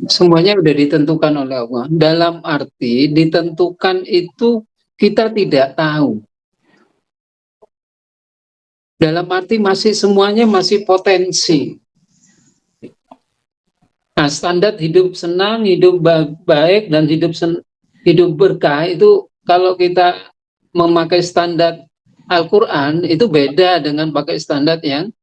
Semuanya udah ditentukan oleh Allah. Dalam arti ditentukan itu kita tidak tahu. Dalam arti masih semuanya masih potensi. Nah, standar hidup senang, hidup baik, dan hidup berkah itu kalau kita memakai standar Al-Quran itu beda dengan pakai standar yang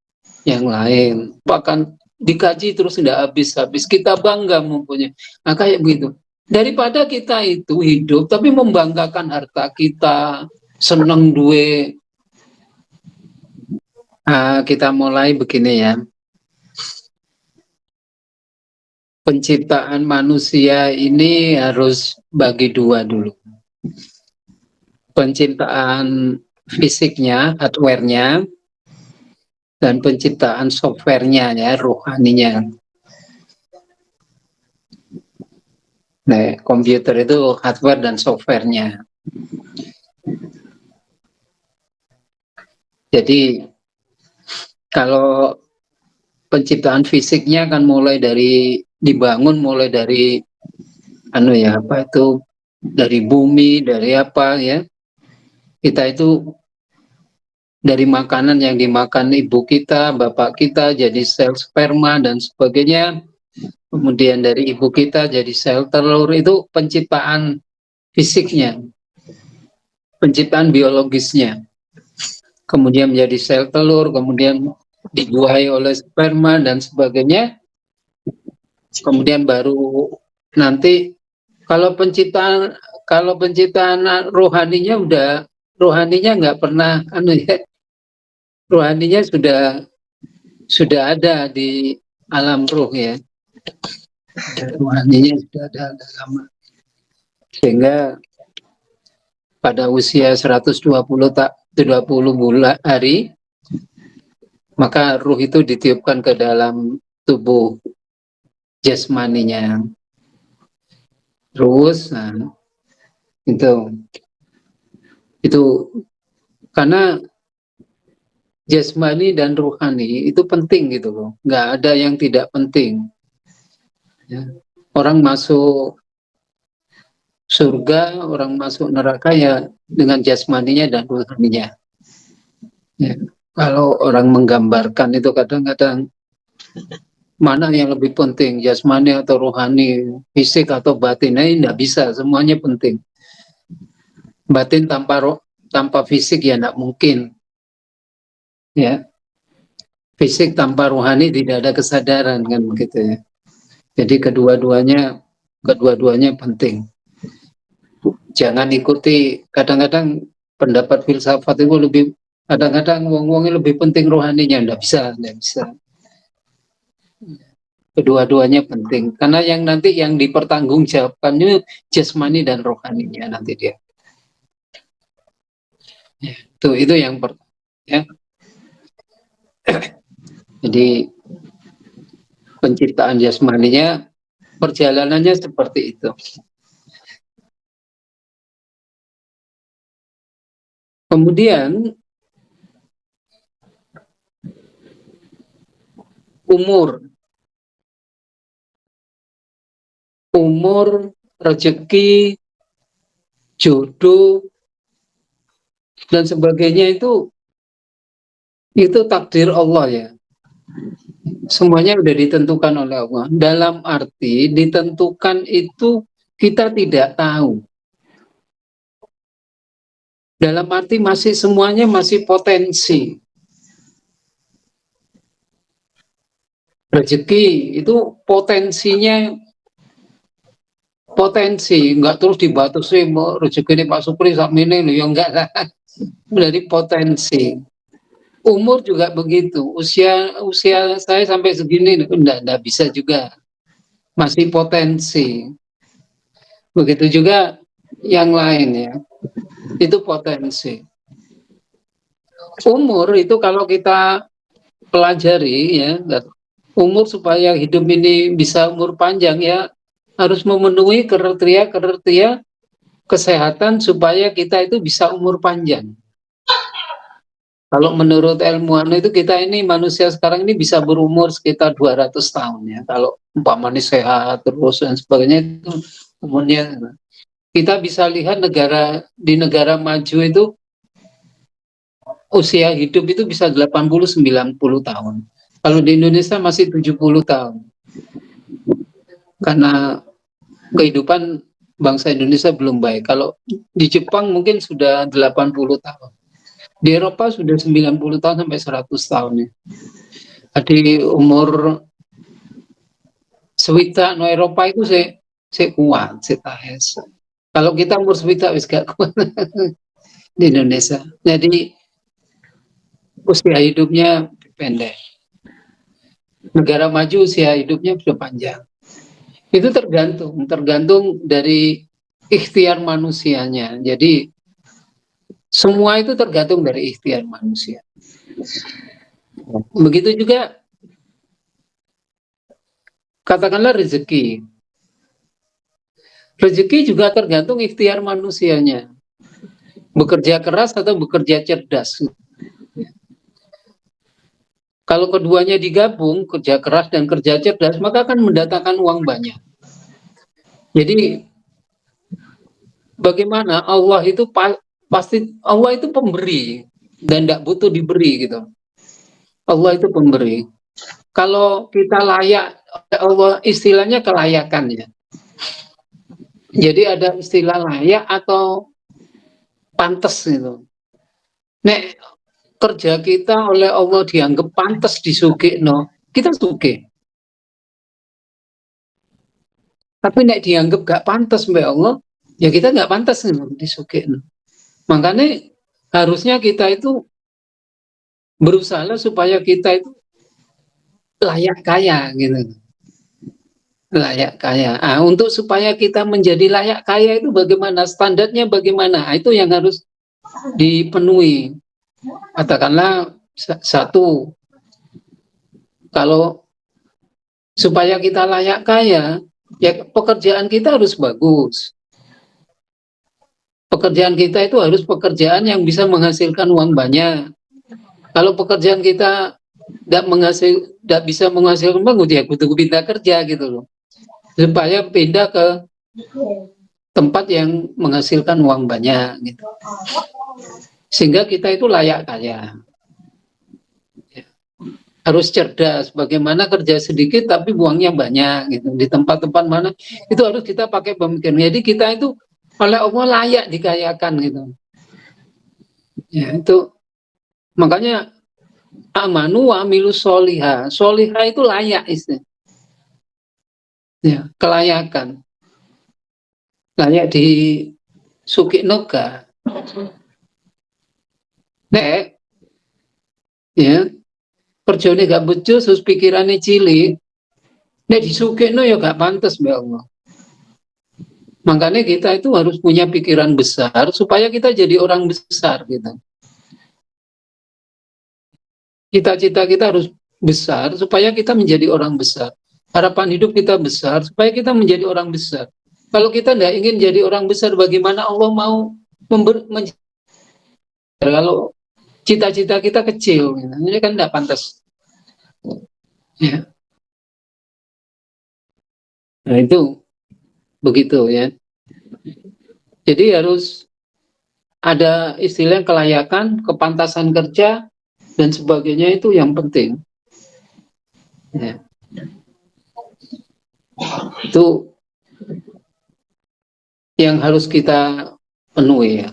lain. Bahkan dikaji terus tidak habis-habis. Kita bangga mempunyai. Nah, kayak begitu. Daripada kita itu hidup tapi membanggakan harta kita, seneng duit. Nah, kita mulai begini ya. Penciptaan manusia ini harus bagi dua dulu. Penciptaan fisiknya, hardware-nya, dan penciptaan software-nya, ya, rohaninya. Nah, komputer itu hardware dan software-nya. Jadi, kalau penciptaan fisiknya kan mulai dari dibangun mulai dari dari bumi, dari apa ya, kita itu dari makanan yang dimakan ibu kita, bapak kita jadi sel sperma dan sebagainya, kemudian dari ibu kita jadi sel telur, itu penciptaan fisiknya, penciptaan biologisnya, kemudian menjadi sel telur, kemudian dibuahi oleh sperma dan sebagainya, kemudian baru nanti kalau penciptaan rohaninya nggak pernah rohaninya sudah ada di alam ruh ya, rohaninya sudah ada lama, sehingga pada usia 120 hari maka ruh itu ditiupkan ke dalam tubuh jasmaninya. Terus itu karena jasmani dan rohani itu penting gitu loh, nggak ada yang tidak penting ya. Orang masuk surga, orang masuk neraka ya dengan jasmaninya dan rohaninya ya. Kalau orang menggambarkan itu kadang-kadang mana yang lebih penting, jasmani atau rohani, fisik atau batin, ini tidak bisa, semuanya penting. Batin tanpa fisik ya tidak mungkin ya. Fisik tanpa rohani tidak ada kesadaran kan begitu ya. Jadi kedua-duanya penting. Jangan ikuti, kadang-kadang pendapat filsafat itu kadang-kadang wong-wongnya lebih penting rohaninya, tidak bisa. Kedua-duanya penting, karena yang dipertanggungjawabkan itu jasmani dan rohaninya nanti dia. Ya, itu yang pertama ya. Jadi penciptaan jasmaninya, perjalanannya seperti itu. Kemudian umur, rezeki, jodoh dan sebagainya itu takdir Allah ya. Semuanya sudah ditentukan oleh Allah. Dalam arti ditentukan itu kita tidak tahu. Dalam arti semuanya masih potensi. Rezeki itu potensi, enggak terus dibatasi rezeki ini Pak Supri sakmene lho, ya enggak lah. Dari potensi. Umur juga begitu. Usia saya sampai segini enggak bisa juga. Masih potensi. Begitu juga yang lain ya. Itu potensi. Umur itu kalau kita pelajari ya, umur supaya hidup ini bisa umur panjang ya harus memenuhi kriteria kesehatan supaya kita itu bisa umur panjang. Kalau menurut ilmuwan itu kita ini manusia sekarang ini bisa berumur sekitar 200 tahun ya. Kalau umpamanya sehat terus dan sebagainya itu umurnya. Kita bisa lihat di negara maju itu usia hidup itu bisa 80-90 tahun. Kalau di Indonesia masih 70 tahun. Karena kehidupan bangsa Indonesia belum baik. Kalau di Jepang mungkin sudah 80 tahun. Di Eropa sudah 90 tahun sampai 100 tahun ya. Jadi umur swita no Eropa itu saya kuat, saya tahes. Kalau kita umur swita wis gak kuat di Indonesia. Jadi usia hidupnya pendek. Negara maju usia hidupnya sudah panjang. Itu tergantung dari ikhtiar manusianya. Jadi semua itu tergantung dari ikhtiar manusia. Begitu juga katakanlah rezeki. Rezeki juga tergantung ikhtiar manusianya. Bekerja keras atau bekerja cerdas. Kalau keduanya digabung, kerja keras dan kerja cerdas, maka akan mendatangkan uang banyak. Jadi bagaimana Allah itu pasti Allah itu pemberi dan tidak butuh diberi gitu. Allah itu pemberi. Kalau kita layak, Allah istilahnya kelayakan ya. Jadi ada istilah layak atau pantas gitu. Nek kerja kita oleh Allah dianggap pantas disugikno, kita sugih. Tapi nek dianggap gak pantas mbak Allah, ya kita gak pantas disugikno. Makanya harusnya kita itu berusaha supaya kita itu layak kaya gitu. Layak kaya. Untuk supaya kita menjadi layak kaya itu bagaimana? Standarnya bagaimana? Itu yang harus dipenuhi. Katakanlah satu, kalau supaya kita layak kaya, ya pekerjaan kita harus bagus. Pekerjaan kita itu harus pekerjaan yang bisa menghasilkan uang banyak. Kalau pekerjaan kita tidak bisa menghasilkan uang, ya butuh pindah kerja gitu loh. Supaya pindah ke tempat yang menghasilkan uang banyak gitu. Sehingga kita itu layak kaya. Harus cerdas, bagaimana kerja sedikit tapi uangnya banyak gitu. Di tempat-tempat mana itu harus kita pakai pemikiran. Jadi kita itu oleh Allah layak dikayakan gitu. Ya, itu makanya amanu wa amilu soliha. Soliha itu layak istilah. Ya, kelayakan. Layak di sukinoga. Nek ya kerjanya gak becus, terus pikirannya cilik, nek disugikno ya gak pantas mbak Allah. Makanya kita itu harus punya pikiran besar supaya kita jadi orang besar gitu. Cita-cita kita harus besar supaya kita menjadi orang besar. Harapan hidup kita besar supaya kita menjadi orang besar. Kalau kita tidak ingin jadi orang besar, bagaimana Allah mau kalau cita-cita kita kecil, gitu. Ini kan tidak pantas. Ya. Nah itu begitu ya. Jadi harus ada istilah kelayakan, kepantasan kerja dan sebagainya itu yang penting. Ya. Itu yang harus kita penuhi ya.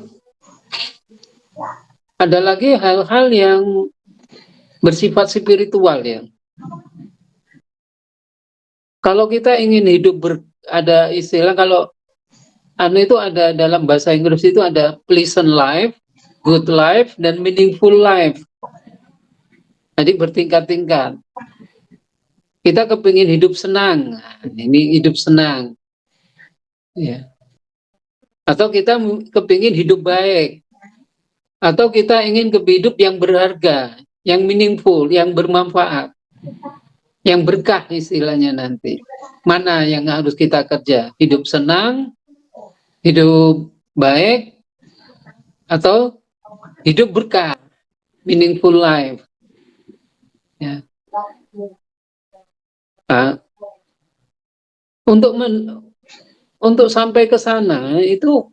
Ada lagi hal-hal yang bersifat spiritual ya. Kalau kita ingin hidup ada istilah kalau itu ada dalam bahasa Inggris itu ada pleasant life, good life, dan meaningful life. Jadi bertingkat-tingkat. Kita kepingin hidup senang, ini hidup senang. Ya. Atau kita kepingin hidup baik. Atau kita ingin hidup yang berharga, yang meaningful, yang bermanfaat, yang berkah istilahnya nanti. Mana yang harus kita kerja? Hidup senang, hidup baik, atau hidup berkah? meaningful life. Ya. Nah, untuk sampai ke sana itu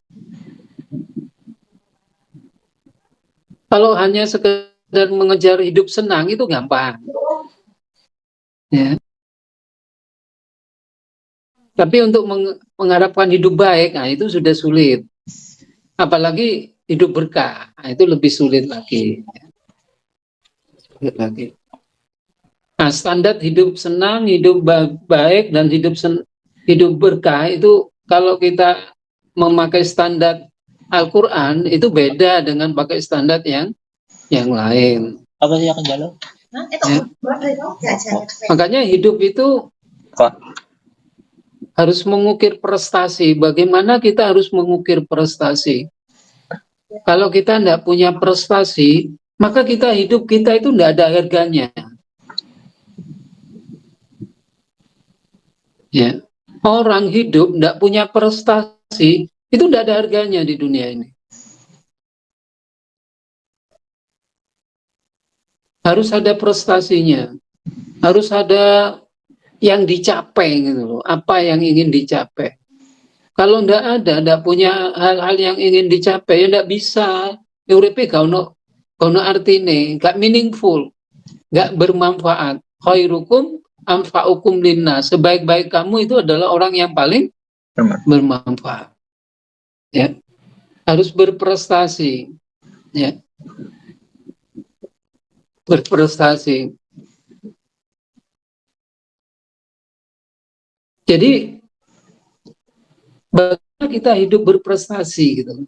kalau hanya sekedar mengejar hidup senang itu gampang. Ya. Tapi untuk mengharapkan hidup baik, nah itu sudah sulit. Apalagi hidup berkah, nah, itu lebih sulit lagi. Sulit lagi. Nah, standar hidup senang, hidup baik, dan hidup berkah itu kalau kita memakai standar Al-Quran itu beda dengan pakai standar yang lain. Apa sih yang jalo? Ya. Makanya hidup itu harus mengukir prestasi. Bagaimana kita harus mengukir prestasi? Kalau kita tidak punya prestasi, maka hidup kita itu tidak ada harganya. Ya. Orang hidup tidak punya prestasi, itu tidak ada harganya di dunia ini. Harus ada prestasinya, harus ada yang dicapai gitu loh. Apa yang ingin dicapai? Kalau tidak punya hal-hal yang ingin dicapai, ya tidak bisa. Uripe gak ono artine, gak meaningful, gak bermanfaat. Khairukum anfa'ukum linnas. Sebaik-baik kamu itu adalah orang yang paling bermanfaat. Ya, harus berprestasi. Ya, berprestasi. Jadi bagaimana kita hidup berprestasi gitu.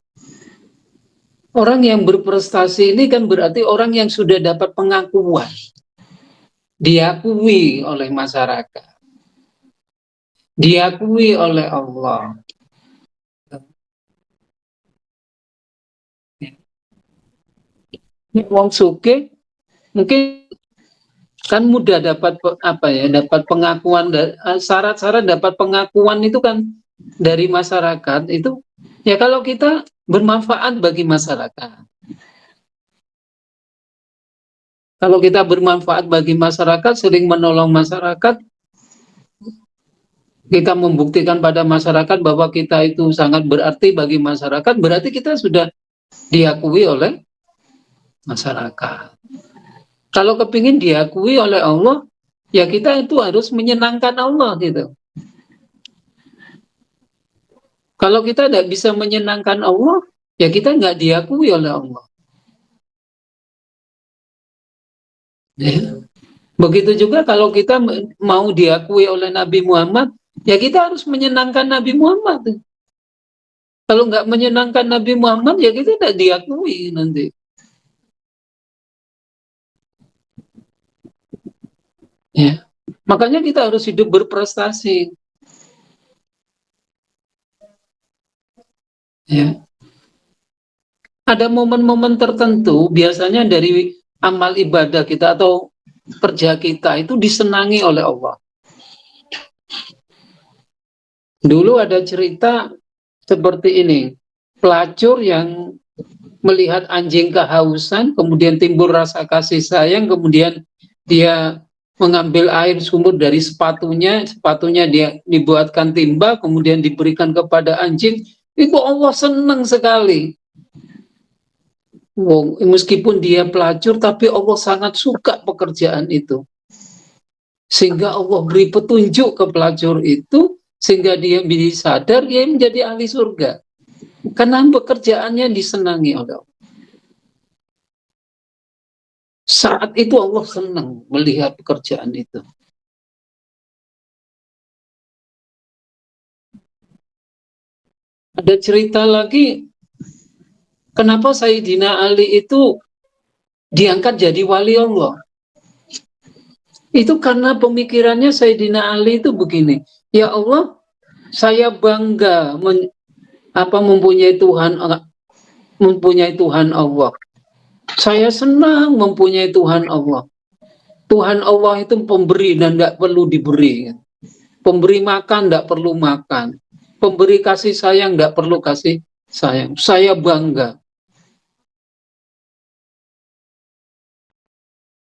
Orang yang berprestasi ini kan berarti orang yang sudah dapat pengakuan, diakui oleh masyarakat, diakui oleh Allah. Wong suke mungkin kan mudah dapat dapat pengakuan, syarat-syarat dapat pengakuan itu kan dari masyarakat itu ya kalau kita bermanfaat bagi masyarakat. Kalau kita bermanfaat bagi masyarakat, sering menolong masyarakat, kita membuktikan pada masyarakat bahwa kita itu sangat berarti bagi masyarakat, berarti kita sudah diakui oleh masyarakat. Kalau kepingin diakui oleh Allah, ya kita itu harus menyenangkan Allah gitu. Kalau kita tidak bisa menyenangkan Allah, ya kita nggak diakui oleh Allah. Ya. Begitu juga kalau kita mau diakui oleh Nabi Muhammad, ya kita harus menyenangkan Nabi Muhammad. Kalau nggak menyenangkan Nabi Muhammad, ya kita tidak diakui nanti. Ya. Makanya kita harus hidup berprestasi. Ya. Ada momen-momen tertentu, biasanya dari amal ibadah kita atau kerja kita itu disenangi oleh Allah. Dulu ada cerita seperti ini, pelacur yang melihat anjing kehausan, kemudian timbul rasa kasih sayang, kemudian dia mengambil air sumur dari sepatunya dia dibuatkan timba, kemudian diberikan kepada anjing, itu Allah senang sekali. Wow, meskipun dia pelacur, tapi Allah sangat suka pekerjaan itu. Sehingga Allah beri petunjuk ke pelacur itu, sehingga dia bisa sadar, dia menjadi ahli surga. Karena pekerjaannya disenangi oleh Allah. Saat itu Allah senang melihat pekerjaan itu. Ada cerita lagi, kenapa Sayyidina Ali itu diangkat jadi wali Allah. Itu karena pemikirannya Sayyidina Ali itu begini, ya Allah, saya bangga mempunyai Tuhan Allah. Saya senang mempunyai Tuhan Allah. Tuhan Allah itu pemberi dan tidak perlu diberi. Pemberi makan tidak perlu makan. Pemberi kasih sayang tidak perlu kasih sayang. Saya bangga.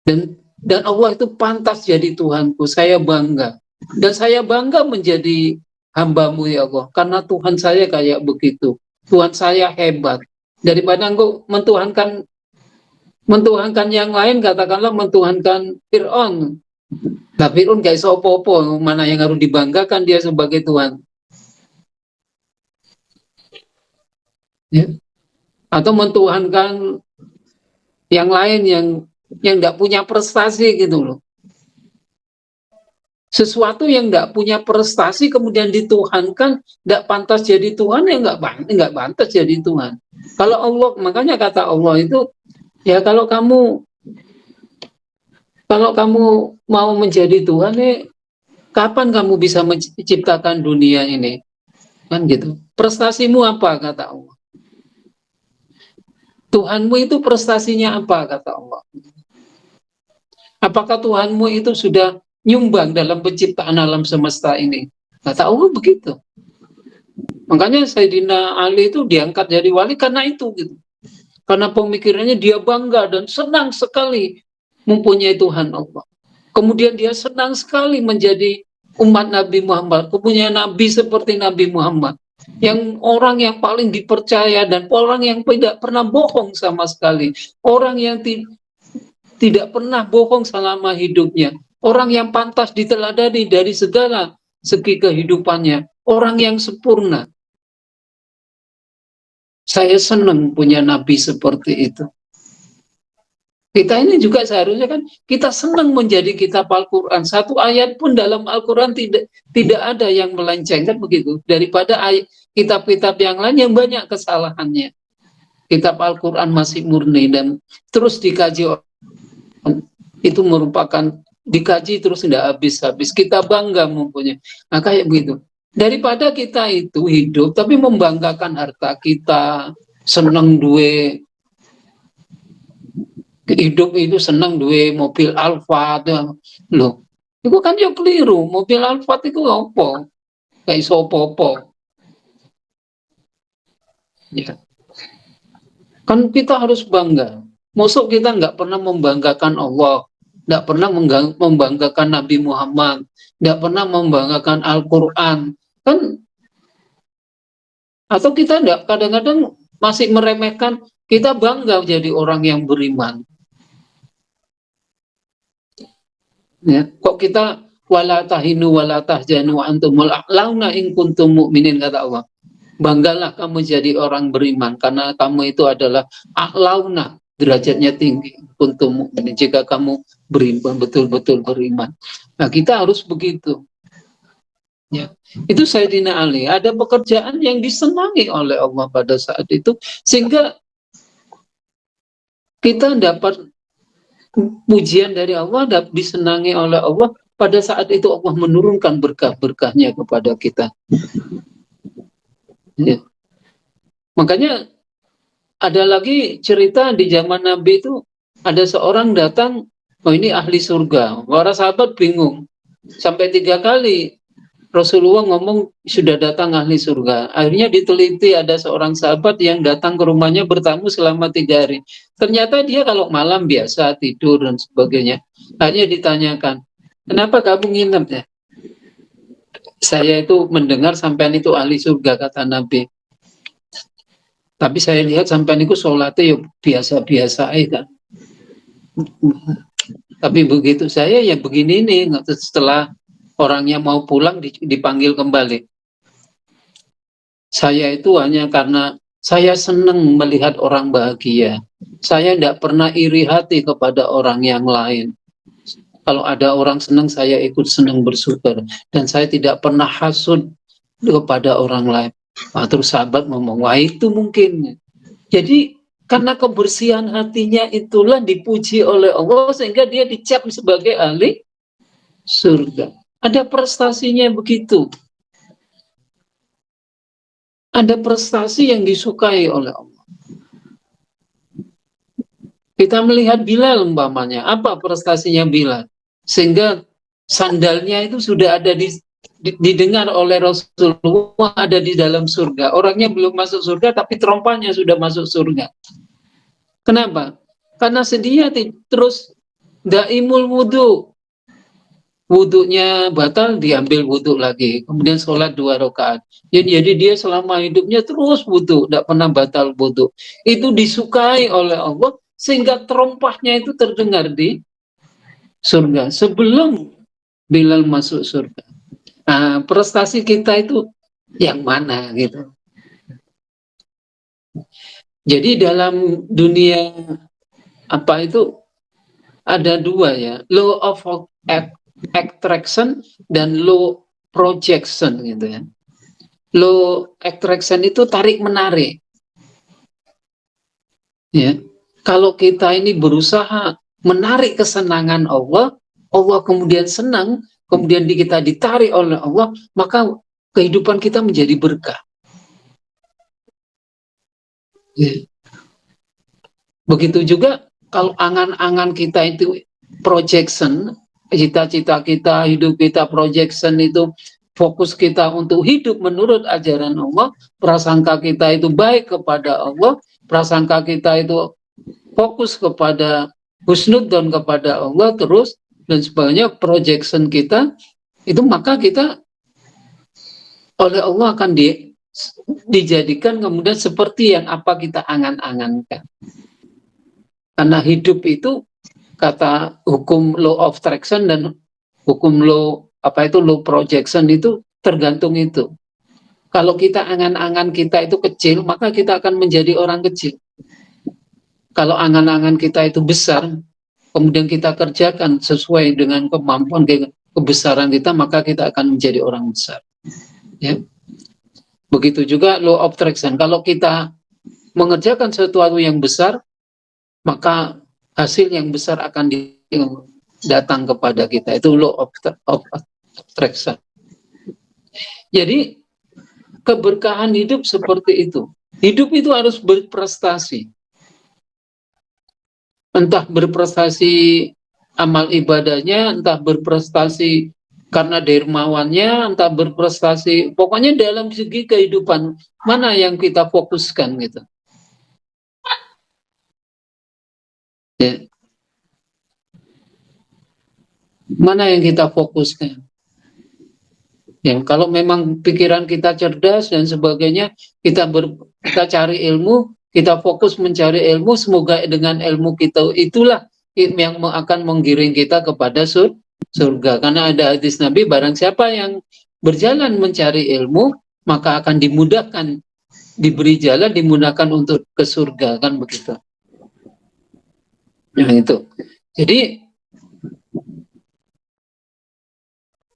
Dan Allah itu pantas jadi Tuhanku. Saya bangga. Dan saya bangga menjadi hamba-Mu ya Allah. Karena Tuhan saya kayak begitu. Tuhan saya hebat. Daripada engkau mentuhankan yang lain, katakanlah mentuhankan Fir'aun. Nah, Fir'aun gak iso apa-apa. Mana yang harus dibanggakan dia sebagai Tuhan. Ya. Atau mentuhankan yang lain yang tidak punya prestasi gitu loh. Sesuatu yang tidak punya prestasi kemudian dituhankan, tidak pantas jadi Tuhan, ya nggak pantas jadi Tuhan. Kalau Allah, makanya kata Allah itu, ya kalau kamu mau menjadi Tuhan, kapan kamu bisa menciptakan dunia ini? Kan gitu. Prestasimu apa, kata Allah? Tuhanmu itu prestasinya apa, kata Allah? Apakah Tuhanmu itu sudah nyumbang dalam penciptaan alam semesta ini? Kata Allah begitu. Makanya Sayyidina Ali itu diangkat jadi wali karena itu gitu. Karena pemikirannya dia bangga dan senang sekali mempunyai Tuhan Allah. Kemudian dia senang sekali menjadi umat Nabi Muhammad, mempunyai Nabi seperti Nabi Muhammad, yang orang yang paling dipercaya dan orang yang tidak pernah bohong sama sekali, orang yang tidak pernah bohong selama hidupnya, orang yang pantas diteladani dari segala segi kehidupannya, orang yang sempurna. Saya senang punya Nabi seperti itu. Kita ini juga seharusnya kan kita senang menjadi kitab Al-Quran. Satu ayat pun dalam Al-Quran tidak ada yang melenceng, kan begitu. Daripada kitab-kitab yang lain yang banyak kesalahannya. Kitab Al-Quran masih murni dan terus dikaji. Itu merupakan dikaji terus tidak habis-habis. Kita bangga mempunyai. Nah kayak begitu. Daripada kita itu hidup tapi membanggakan harta kita, seneng duwe hidup itu seneng duwe mobil Alphard loh. Itu kan yo keliru. Mobil Alphard itu apa? Kayak iso apa-apa. Ya. Kan kita harus bangga. Maksud kita nggak pernah membanggakan Allah, nggak pernah membanggakan Nabi Muhammad, nggak pernah membanggakan Al-Quran, kan? Atau kita nggak kadang-kadang masih meremehkan, kita bangga jadi orang yang beriman. Ya, kok kita wala tahinu wala tahjanu antumul a'launa in kuntum mu'minin, kata Allah. Banggalah kamu jadi orang beriman karena kamu itu adalah a'launa, derajatnya tinggi untuk mukmin jika kamu beriman, betul-betul beriman. Nah, kita harus begitu. Ya. Itu Sayyidina Ali, ada pekerjaan yang disenangi oleh Allah pada saat itu sehingga kita dapat pujian dari Allah, disenangi oleh Allah. Pada saat itu Allah menurunkan berkah-berkahnya kepada kita. Ya. Makanya ada lagi cerita di zaman Nabi itu, ada seorang datang, oh ini ahli surga. Para sahabat bingung. Sampai 3 kali Rasulullah ngomong sudah datang ahli surga. Akhirnya diteliti, ada seorang sahabat yang datang ke rumahnya bertamu selama 3 hari. Ternyata dia kalau malam biasa tidur dan sebagainya. Akhirnya ditanyakan, kenapa kamu nginep ya? Saya itu mendengar sampean itu ahli surga, kata Nabi. Tapi saya lihat sampean itu sholatnya ya biasa-biasa aja kan. Tapi begitu saya ya begini nih, setelah orangnya mau pulang dipanggil kembali. Saya itu hanya karena saya senang melihat orang bahagia. Saya tidak pernah iri hati kepada orang yang lain. Kalau ada orang senang, saya ikut senang bersyukur. Dan saya tidak pernah hasud kepada orang lain. Nah, terus sahabat ngomong, wah itu mungkin. Jadi karena kebersihan hatinya itulah dipuji oleh Allah sehingga dia dicap sebagai ahli surga. Ada prestasinya begitu. Ada prestasi yang disukai oleh Allah. Kita melihat Bilal umpamanya, apa prestasinya Bilal? Sehingga sandalnya itu sudah ada didengar oleh Rasulullah, ada di dalam surga. Orangnya belum masuk surga tapi terompahnya sudah masuk surga. Kenapa? Karena dia terus daimul wudu, wudunya batal diambil wudu lagi, kemudian sholat 2 rakaat. Jadi dia selama hidupnya terus wudu, tidak pernah batal wudu. Itu disukai oleh Allah sehingga terompahnya itu terdengar di surga sebelum Bilal masuk surga. Nah, prestasi kita itu yang mana gitu. Jadi dalam dunia apa itu ada dua ya, law of attraction dan law projection gitu ya. Law attraction itu tarik menarik. Ya. Kalau kita ini berusaha menarik kesenangan Allah, Allah kemudian senang, kemudian kita ditarik oleh Allah, maka kehidupan kita menjadi berkah. Ya. Begitu juga kalau angan-angan kita itu projection, cita-cita kita, hidup kita projection itu fokus kita untuk hidup menurut ajaran Allah, prasangka kita itu baik kepada Allah, prasangka kita itu fokus kepada husnudzon kepada Allah terus dan sebagainya, projection kita itu, maka kita oleh Allah akan dijadikan kemudian seperti yang apa kita angan-angankan. Karena hidup itu kata hukum law of attraction dan hukum law law projection itu tergantung itu. Kalau kita angan-angan kita itu kecil, maka kita akan menjadi orang kecil. Kalau angan-angan kita itu besar, kemudian kita kerjakan sesuai dengan kemampuan kebesaran kita, maka kita akan menjadi orang besar. Ya. Begitu juga law of attraction. Kalau kita mengerjakan sesuatu yang besar, maka hasil yang besar akan datang kepada kita. Itu law of attraction. Jadi keberkahan hidup seperti itu. Hidup itu harus berprestasi. Entah berprestasi amal ibadahnya, entah berprestasi karena dermawannya, entah berprestasi, pokoknya dalam segi kehidupan mana yang kita fokuskan gitu. Ya. Mana yang kita fokuskan? Ya, kalau memang pikiran kita cerdas dan sebagainya, kita cari ilmu, kita fokus mencari ilmu, semoga dengan ilmu kita itulah yang akan menggiring kita kepada surga. Karena ada hadis Nabi, barang siapa yang berjalan mencari ilmu, maka akan dimudahkan, diberi jalan, dimudahkan untuk ke surga, kan begitu. Nah itu. Jadi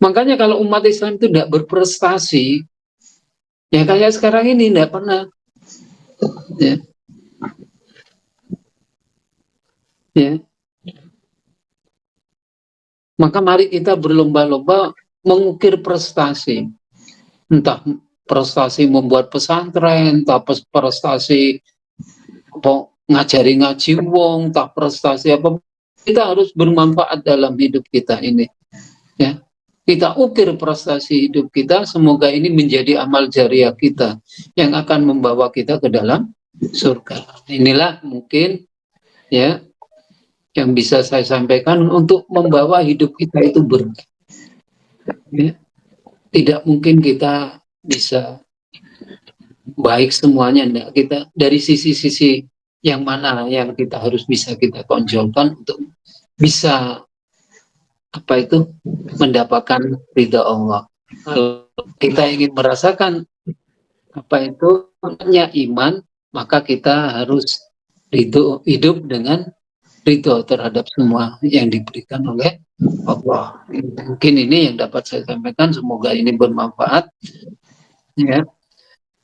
makanya kalau umat Islam itu tidak berprestasi, ya kayak sekarang ini tidak pernah. Ya. Ya. Maka mari kita berlomba-lomba mengukir prestasi. Entah prestasi membuat pesantren, entah prestasi ngajari ngaji wong, entah prestasi apa. Kita harus bermanfaat dalam hidup kita ini. Ya. Kita ukir prestasi hidup kita, semoga ini menjadi amal jariah kita yang akan membawa kita ke dalam surga. Inilah mungkin ya yang bisa saya sampaikan untuk membawa hidup kita itu berkah. Ya. Tidak mungkin kita bisa baik semuanya, enggak. Kita dari sisi-sisi yang mana yang kita harus bisa kita tonjolkan untuk bisa mendapatkan ridha Allah. Kalau kita ingin merasakan hanya iman, maka kita harus hidup dengan ridho terhadap semua yang diberikan oleh Allah. Mungkin ini yang dapat saya sampaikan, semoga ini bermanfaat. Ya.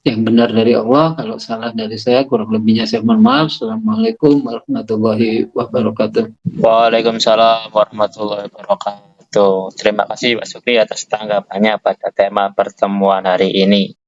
Yang benar dari Allah, kalau salah dari saya, kurang lebihnya saya mohon maaf. Assalamualaikum warahmatullahi wabarakatuh. Waalaikumsalam warahmatullahi wabarakatuh. Terima kasih Pak Sukri atas tanggapannya pada tema pertemuan hari ini.